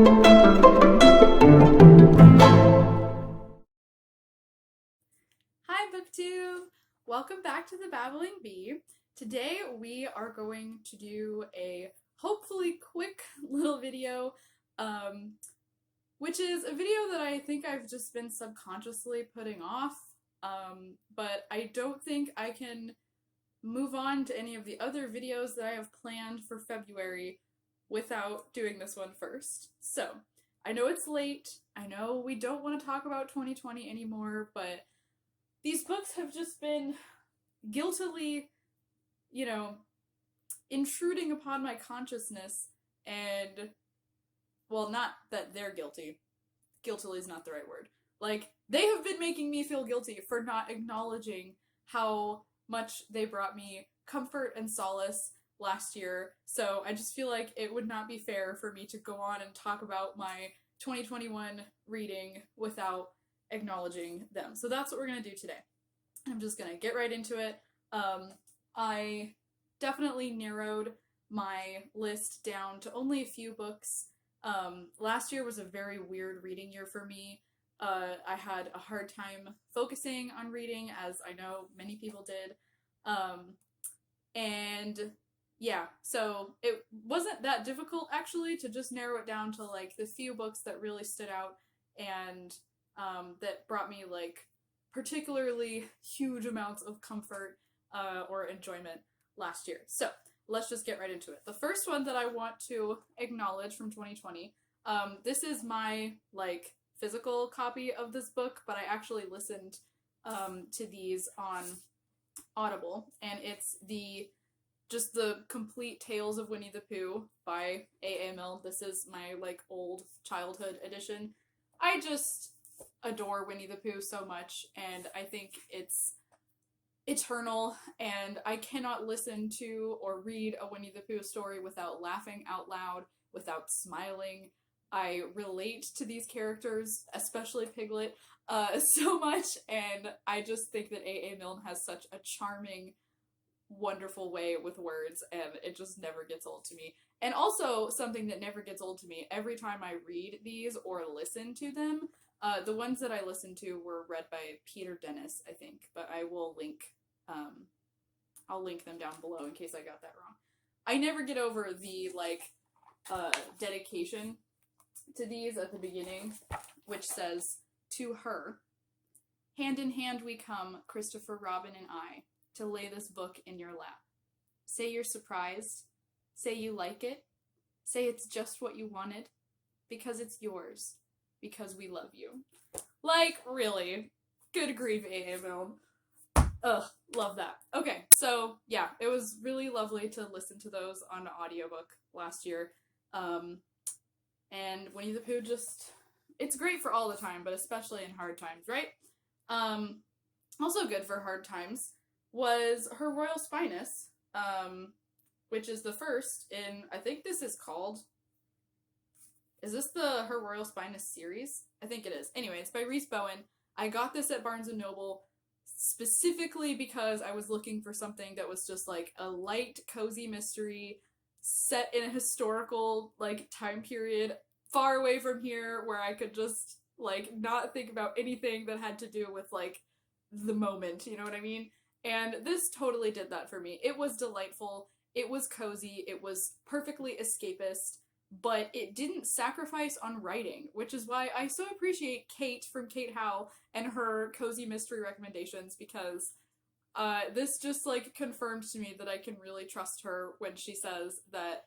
Hi BookTube! Welcome back to the Babbling Bee. Today we are going to do a hopefully quick little video, which is a video that I think I've just been subconsciously putting off, but I don't think I can move on to any of the other videos that I have planned for February without doing this one first. So, I know it's late, I know we don't want to talk about 2020 anymore, but these books have just been guiltily, intruding upon my consciousness, and, well, not that they're guilty. Guiltily is not the right word. Like, they have been making me feel guilty for not acknowledging how much they brought me comfort and solace last year, so I just feel like it would not be fair for me to go on and talk about my 2021 reading without acknowledging them. So that's what we're going to do today. I'm just going to get right into it. I definitely narrowed my list down to only a few books. Last year was a very weird reading year for me. I had a hard time focusing on reading, as I know many people did. And yeah, so it wasn't that difficult actually to just narrow it down to like the few books that really stood out and that brought me like particularly huge amounts of comfort or enjoyment last year. So let's just get right into it. The first one that I want to acknowledge from 2020, this is my like physical copy of this book, but I actually listened to these on Audible, and it's the complete Tales of Winnie the Pooh by A.A. Milne. This is my like old childhood edition. I just adore Winnie the Pooh so much, and I think it's eternal, and I cannot listen to or read a Winnie the Pooh story without laughing out loud, without smiling. I relate to these characters, especially Piglet, so much, and I just think that A.A. Milne has such a charming, wonderful way with words, and it just never gets old to me. And also, something that never gets old to me, every time I read these or listen to them, the ones that I listened to were read by Peter Dennis, I think, but I will link, I'll link them down below in case I got that wrong. I never get over the, like, dedication to these at the beginning, which says, "To her, hand in hand we come, Christopher Robin and I, to lay this book in your lap. Say you're surprised, say you like it, say it's just what you wanted, because it's yours, because we love you." Like, really? Good grief, A.A. Milne. Ugh, love that. Okay, so, yeah, it was really lovely to listen to those on audiobook last year. And Winnie the Pooh it's great for all the time, but especially in hard times, right? Also good for hard times was Her Royal Spyness, which is the first in, I think this is is this the Her Royal Spyness series? I think it is. Anyway, it's by Rhys Bowen. I got this at Barnes & Noble specifically because I was looking for something that was just like a light, cozy mystery set in a historical like time period far away from here where I could just like not think about anything that had to do with like the moment, you know what I mean? And this totally did that for me. It was delightful, it was cozy, it was perfectly escapist, but it didn't sacrifice on writing, which is why I so appreciate Kate from Kate Howe and her cozy mystery recommendations, because this just like confirmed to me that I can really trust her when she says that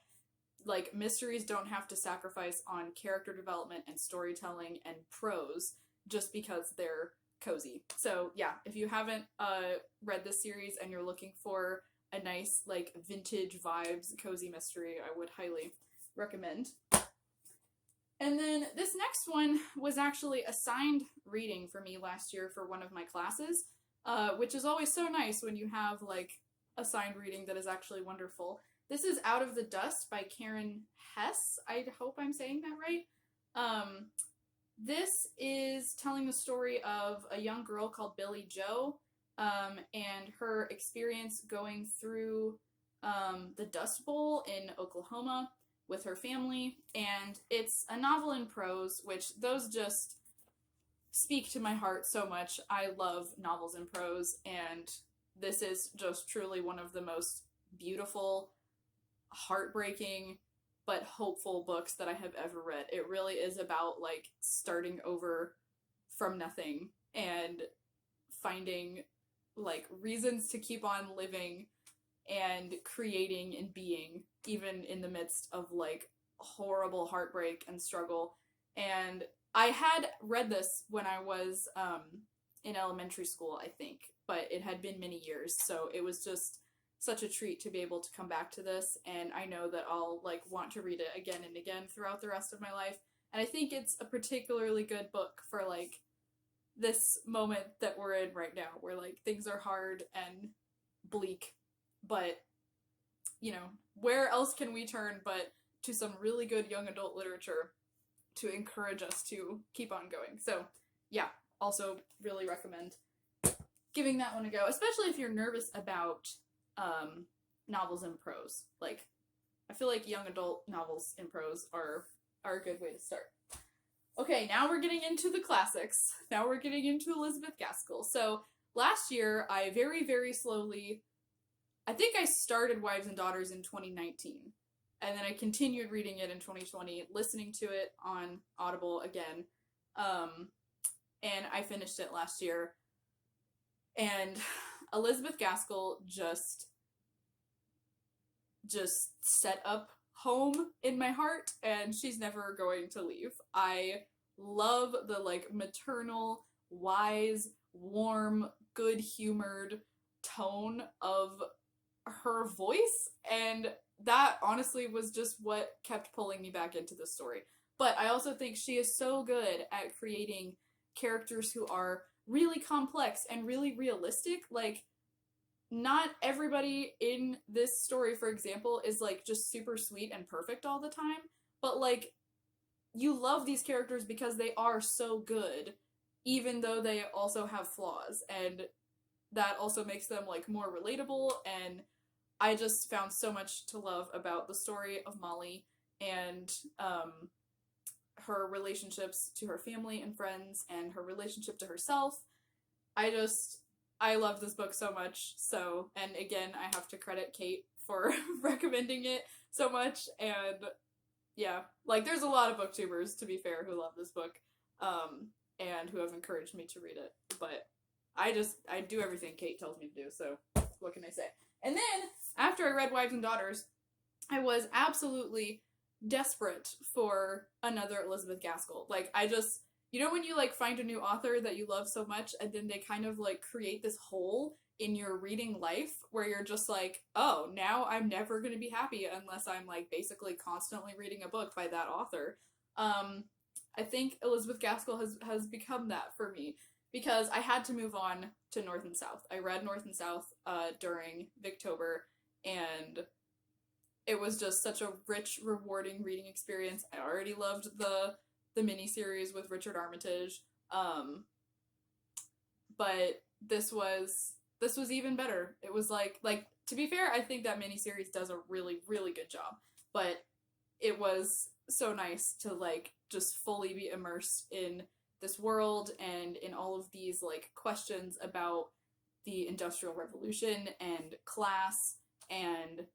like mysteries don't have to sacrifice on character development and storytelling and prose just because they're cozy. So yeah, if you haven't read this series and you're looking for a nice like vintage vibes cozy mystery, I would highly recommend. And then this next one was actually assigned reading for me last year for one of my classes, which is always so nice when you have like assigned reading that is actually wonderful. This is Out of the Dust by Karen Hesse. I hope I'm saying that right. This is telling the story of a young girl called Billy Joe, and her experience going through the Dust Bowl in Oklahoma, with her family, and it's a novel in prose, which those just speak to my heart so much. I love novels in prose, and this is just truly one of the most beautiful, heartbreaking, but hopeful books that I have ever read. It really is about, like, starting over from nothing and finding, like, reasons to keep on living and creating and being, even in the midst of, like, horrible heartbreak and struggle. And I had read this when I was in elementary school, I think, but it had been many years, so it was just such a treat to be able to come back to this, and I know that I'll, like, want to read it again and again throughout the rest of my life. And I think it's a particularly good book for, like, this moment that we're in right now, where, like, things are hard and bleak, but, you know, where else can we turn but to some really good young adult literature to encourage us to keep on going. So, yeah, also really recommend giving that one a go, especially if you're nervous about novels in prose. Like, I feel like young adult novels in prose are a good way to start. Okay, now we're getting into the classics. Now we're getting into Elizabeth Gaskell. So, last year, I very, very slowly, I think I started Wives and Daughters in 2019, and then I continued reading it in 2020, listening to it on Audible again, and I finished it last year. And Elizabeth Gaskell just set up home in my heart, and she's never going to leave. I love the, like, maternal, wise, warm, good-humored tone of her voice, and that honestly was just what kept pulling me back into the story. But I also think she is so good at creating characters who are really complex and really realistic. Like, not everybody in this story, for example, is, like, just super sweet and perfect all the time, but, like, you love these characters because they are so good, even though they also have flaws, and that also makes them, like, more relatable. And I just found so much to love about the story of Molly and her relationships to her family and friends and her relationship to herself. I love this book so much. So, and again, I have to credit Kate for recommending it so much. And yeah, like, there's a lot of booktubers, to be fair, who love this book, and who have encouraged me to read it. But I do everything Kate tells me to do, so what can I say? And then, after I read Wives and Daughters, I was absolutely desperate for another Elizabeth Gaskell. Like, you know when you, like, find a new author that you love so much, and then they kind of, like, create this hole in your reading life where you're just like, oh, now I'm never going to be happy unless I'm, like, basically constantly reading a book by that author. I think Elizabeth Gaskell has become that for me, because I had to move on to North and South. I read North and South during Victober, and it was just such a rich, rewarding reading experience. I already loved the miniseries with Richard Armitage, but this was even better. It was like, to be fair, I think that miniseries does a really, really good job, but it was so nice to, like, just fully be immersed in this world and in all of these, like, questions about the Industrial Revolution and class and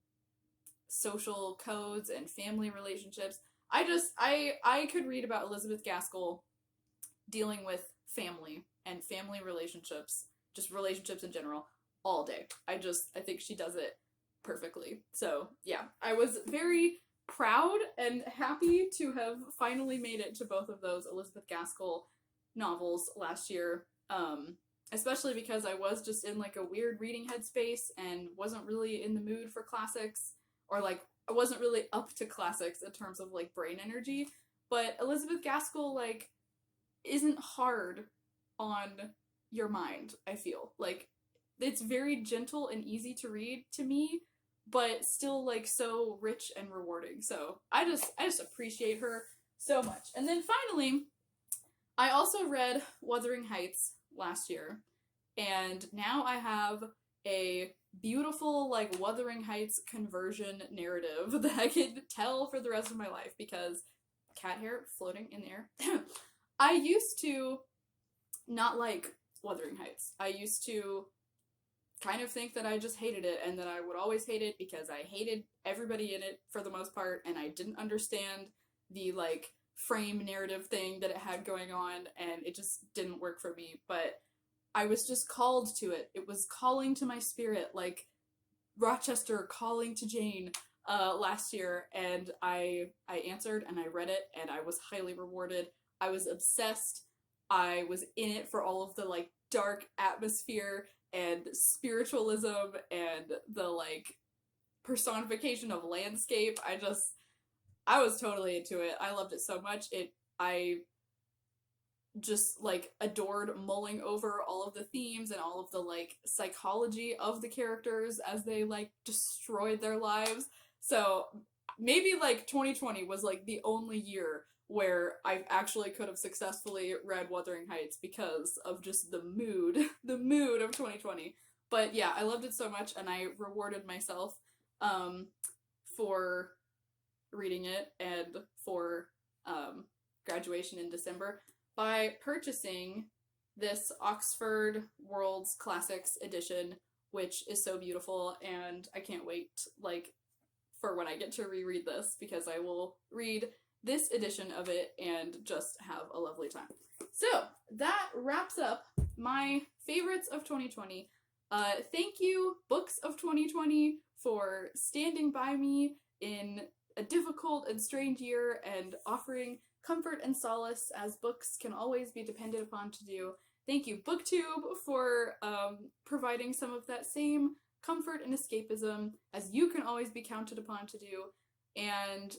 social codes and family relationships. I could read about Elizabeth Gaskell dealing with family and family relationships, just relationships in general, all day. I think she does it perfectly. So, yeah, I was very proud and happy to have finally made it to both of those Elizabeth Gaskell novels last year, especially because I was just in, like, a weird reading headspace and wasn't really in the mood for classics, or, like, I wasn't really up to classics in terms of, like, brain energy. But Elizabeth Gaskell, like, isn't hard on your mind, I feel. Like, it's very gentle and easy to read to me, but still, like, so rich and rewarding. So I just appreciate her so much. And then finally, I also read Wuthering Heights last year, and now I have a beautiful, like, Wuthering Heights conversion narrative that I could tell for the rest of my life, because cat hair floating in the air. I used to not like Wuthering Heights. I used to kind of think that I just hated it, and that I would always hate it because I hated everybody in it for the most part, and I didn't understand the, like, frame narrative thing that it had going on, and it just didn't work for me. But I was just called to it. It was calling to my spirit, like Rochester calling to Jane last year, and I answered and I read it, and I was highly rewarded. I was obsessed. I was in it for all of the, like, dark atmosphere and spiritualism and the, like, personification of landscape. I was totally into it. I loved it so much. I just, like, adored mulling over all of the themes and all of the, like, psychology of the characters as they, like, destroyed their lives. So maybe, like, 2020 was, like, the only year where I actually could have successfully read Wuthering Heights because of just the mood of 2020. But yeah, I loved it so much, and I rewarded myself for reading it and for graduation in December by purchasing this Oxford World's Classics edition, which is so beautiful, and I can't wait, like, for when I get to reread this, because I will read this edition of it and just have a lovely time. So that wraps up my favorites of 2020. Thank you, books of 2020, for standing by me in a difficult and strange year and offering comfort and solace, as books can always be depended upon to do. Thank you, BookTube, for providing some of that same comfort and escapism, as you can always be counted upon to do. And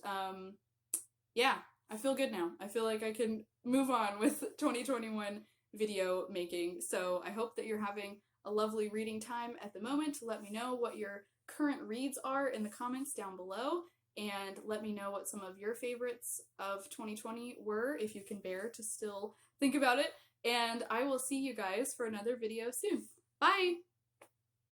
yeah, I feel good now. I feel like I can move on with 2021 video making. So I hope that you're having a lovely reading time at the moment. Let me know what your current reads are in the comments down below, and let me know what some of your favorites of 2020 were, if you can bear to still think about it. And I will see you guys for another video soon. Bye!